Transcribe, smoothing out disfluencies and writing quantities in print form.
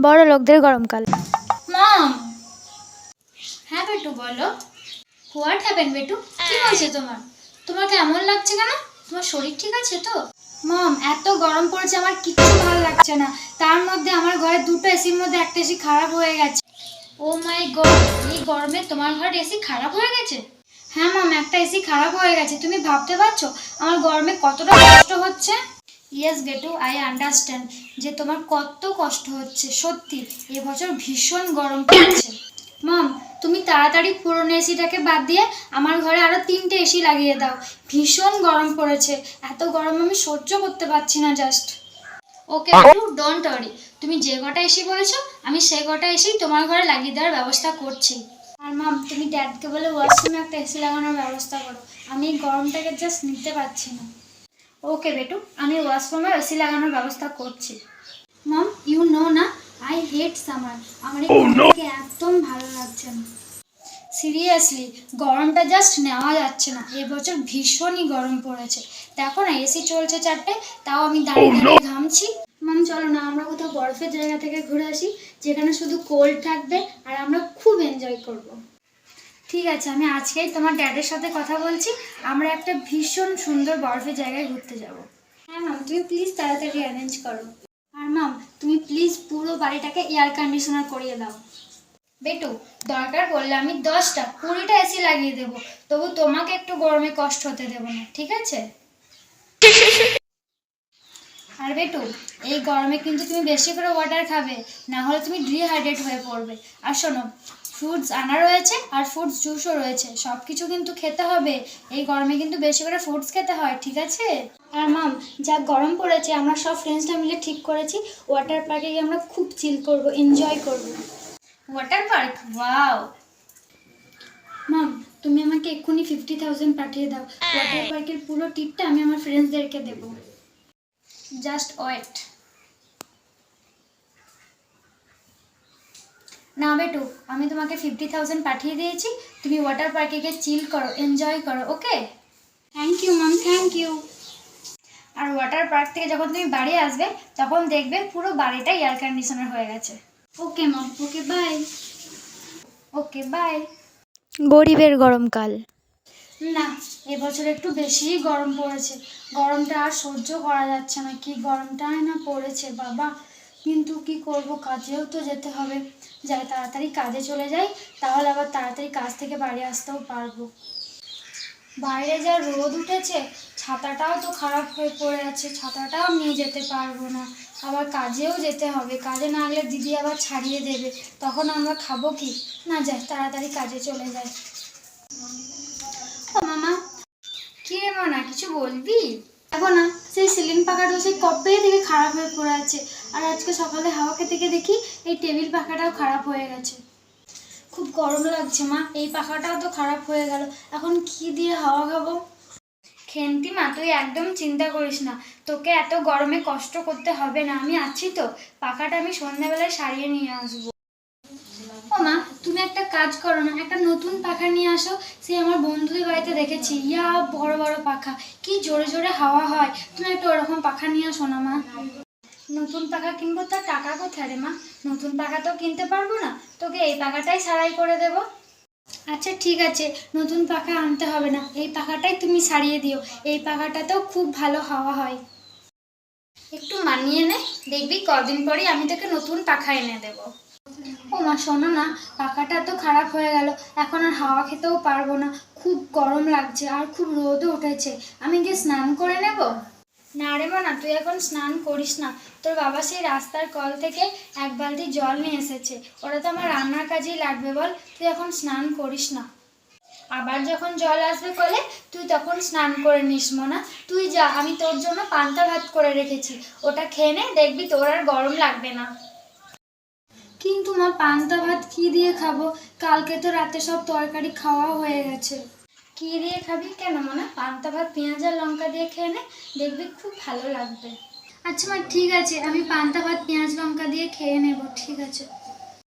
বড় লোকদের গরমকাল। মম, হ্যাঁ বেটু বলো। হোয়াট হ্যাপেন বেটু? কি হয়েছে তোমার? তোমার কেমন লাগছে কেন? তোমার শরীর ঠিক আছে তো? মম, এত গরম পড়েছে আমার কিচ্ছু ভালো লাগছে না। তার মধ্যে আমার ঘরে দুটো এসির মধ্যে একটা এসি খারাপ হয়ে গেছে। ও মাই গড, এই গরমে তোমার ঘরে এসি খারাপ হয়ে গেছে? হ্যাঁ মম, একটা এসি খারাপ হয়ে গেছে। তুমি ভাবতে পারছো আমার গরমে কতটা কষ্ট হচ্ছে? ইয়েস বেটু, আই আন্ডারস্ট্যান্ড যে তোমার কত কষ্ট হচ্ছে। সত্যি এবছর ভীষণ গরম পড়েছে। মম, তুমি তাড়াতাড়ি পুরনো এসিটাকে বাদ দিয়ে আমার ঘরে আরো 3টে এসি লাগিয়ে দাও। ভীষণ গরম পড়েছে, এত গরম আমি সহ্য করতে পারছি না জাস্ট। ওকে বেটু, ডোন্ট ওয়ারি। তুমি যে কটা এসি বলেছো আমি সে কটা এসি তোমার ঘরে লাগিয়ে দেওয়ার ব্যবস্থা করছি। আর মম, তুমি ড্যাডকে বলে ওয়াশরুমে একটা এসি লাগানোর ব্যবস্থা করো। আমি এই গরমটাকে জাস্ট নিতে পারছি না। ওকে বেটু, আমি ওয়াশরুমে এসি লাগানোর ব্যবস্থা করছি। মম, ইউ নো না, আই হেট সামার। আমার এই গরমটাকে একদম ভালো লাগছে না। সিরিয়াসলি গরমটা জাস্ট নেওয়া যাচ্ছে না। এবছর ভীষণই গরম পড়েছে। দেখো না, এসি চলছে 4টে, তাও আমি দাঁড়িয়ে দাঁড়িয়ে ঘামছি। মাম, চলো না আমরা কোথাও বরফের জায়গা থেকে ঘুরে আসি, যেখানে শুধু কোল্ড থাকবে আর আমরা খুব এনজয় করব। ঠিক আছে, আমি আজকেই তোমার ড্যাডের সাথে কথা বলছি। আমরা একটা ভীষণ সুন্দর বরফের জায়গায় ঘুরতে যাব। হ্যাঁ ম্যাম, তুমি প্লিজ তাড়াতাড়ি অ্যারেঞ্জ করো। আর ম্যাম, তুমি প্লিজ পুরো বাড়িটাকে এয়ার কন্ডিশনার করিয়ে দাও। বেটু, দরকার পড়লে আমি 10টা 20টা এসি লাগিয়ে দেবো, তবু তোমাকে একটু গরমে কষ্ট হতে দেবো না, ঠিক আছে? আর বেটু, এই গরমে কিন্তু তুমি বেশি করে ওয়াটার খাবে, না হলে তুমি ডিহাইড্রেট হয়ে পড়বে। আর শোনো, ফ্রুটস আনা রয়েছে আর ফ্রুটস জুসও রয়েছে, সব কিছু কিন্তু খেতে হবে। এই গরমে কিন্তু বেশি করে ফ্রুটস খেতে হয়, ঠিক আছে? আর মাম, যা গরম পড়েছে আমরা সব ফ্রেন্ডসরা মিলে ঠিক করেছি ওয়াটার পার্কে গিয়ে আমরা খুব চিল করব, এনজয় করব। Water park, wow. মাম, তুমি আমাকে এক্ষুনি 50,000 পাঠিয়ে দাও। ওয়াটার পার্কের পুরো টিপটা আমি আমার ফ্রেন্ডসদেরকে দেবো। Just wait. না বেটু, আমি তোমাকে 50,000 পাঠিয়ে দিয়েছি। তুমি ওয়াটার পার্কে গিয়ে চিল করো, এনজয় করো, okay? Thank you ma'am, thank you. আর ওয়াটার পার্ক থেকে যখন তুমি বাড়ি আসবে তখন দেখবে পুরো বাড়িটা এয়ার কন্ডিশনার হয়ে গেছে। ওকে মাম, ওকে বাই। Okay bye. গরিবের গরমকাল। না, এবছর একটু বেশিই গরম পড়েছে। গরমটা আর সহ্য করা যাচ্ছে না। কি গরমটাই না পড়েছে বাবা। কিন্তু কি করব, কাজেও তো যেতে হবে। যাই তাড়াতাড়ি কাজে চলে যাই, তাহলে আবার তাড়াতাড়ি কাজ থেকে বাড়ি আসতেও পারবো। বাইরে যা রোদ উঠেছে, ছাতাটাও তো খারাপ হয়ে পড়ে আছে, ছাতাটাও নিয়ে যেতে পারবো না। আবার কাজেও যেতে হবে, কাজে না গেলে দিদি আবার ছাড়িয়ে দেবে, তখন আমরা খাবো কি? না, যাই তাড়াতাড়ি কাজে চলে যাই। ও মামা। কি রে মানা, কিছু বলবি? দেখো না, সেই সিলিং পাখাটা সেই কবে থেকে খারাপ হয়ে পড়ে আছে। আর আজকে সকালে হাওয়া খেতে গিয়ে দেখি এই টেবিল পাখাটাও খারাপ হয়ে গেছে। খুব গরম লাগছে মা, এই পাখাটাও তো খারাপ হয়ে গেল। এখন কি দিয়ে হাওয়া খাবো? খেন্তি মা, তুই একদম চিন্তা করিস না, তোকে এত গরমে কষ্ট করতে হবে না, আমি আছি তো। পাখাটা আমি সন্ধ্যাবেলায় সারিয়ে নিয়ে আসবো। ও মা, তুমি একটা কাজ করো না, একটা নতুন পাখা নিয়ে আসো। সে আমার বন্ধুদের বাড়িতে দেখেছি, ইয়া বড় বড় পাখা, কি জোরে জোরে হাওয়া হয়। তুমি একটা ওরকম পাখা নিয়ে আসো না মা। নতুন পাখা কিনবো, তার টাকা কোথায় রে মা? নতুন পাখা তো কিনতে পারবো না, তোকে এই পাখাটাই সারাই করে দেব। আচ্ছা ঠিক আছে, নতুন পাখা আনতে হবে না, এই পাখাটাই তুমি সারিয়ে দিও। এই পাখাটাতেও খুব ভালো হাওয়া হয়। একটু মানিয়ে নে, দেখবি কদিন পরেই আমি তোকে নতুন পাখা এনে দেবো। ও মা, শোনো না, পাখাটা তো খারাপ হয়ে গেল, এখন আর হাওয়া খেতেও পারবো না। খুব গরম লাগছে আর খুব রোদও উঠেছে। আমি গিয়ে স্নান করে নেব? না রে মা, না, তুই এখন স্নান করিস না। তোর বাবা সেই রাস্তার কল থেকে 1 বালতি জল নিয়ে এসেছে, ওটা তো আমার রান্নার কাজেই লাগবে বল। তুই এখন স্নান করিস না। আবার যখন জল আসবে কলে তুই তখন স্নান করে নিস মনা। তুই যা, আমি তোর জন্য পান্তা ভাত করে রেখেছি, ওটা খেয়ে নে, দেখবি তোর আর গরম লাগবে না। কিন্তু মা, পান্তা ভাত কি দিয়ে খাবো? কালকে তো রাতে সব তরকারি খাওয়া হয়ে গেছে। কি দিয়ে খাবি? কেন মা, পান্তা ভাত পেঁয়াজ আর লঙ্কা দিয়ে খেয়ে নে, দেখবি খুব ভালো লাগবে। আচ্ছা মা, ঠিক আছে, আমি পান্তা ভাত পেঁয়াজ লঙ্কা দিয়ে খেয়ে নেব, ঠিক আছে।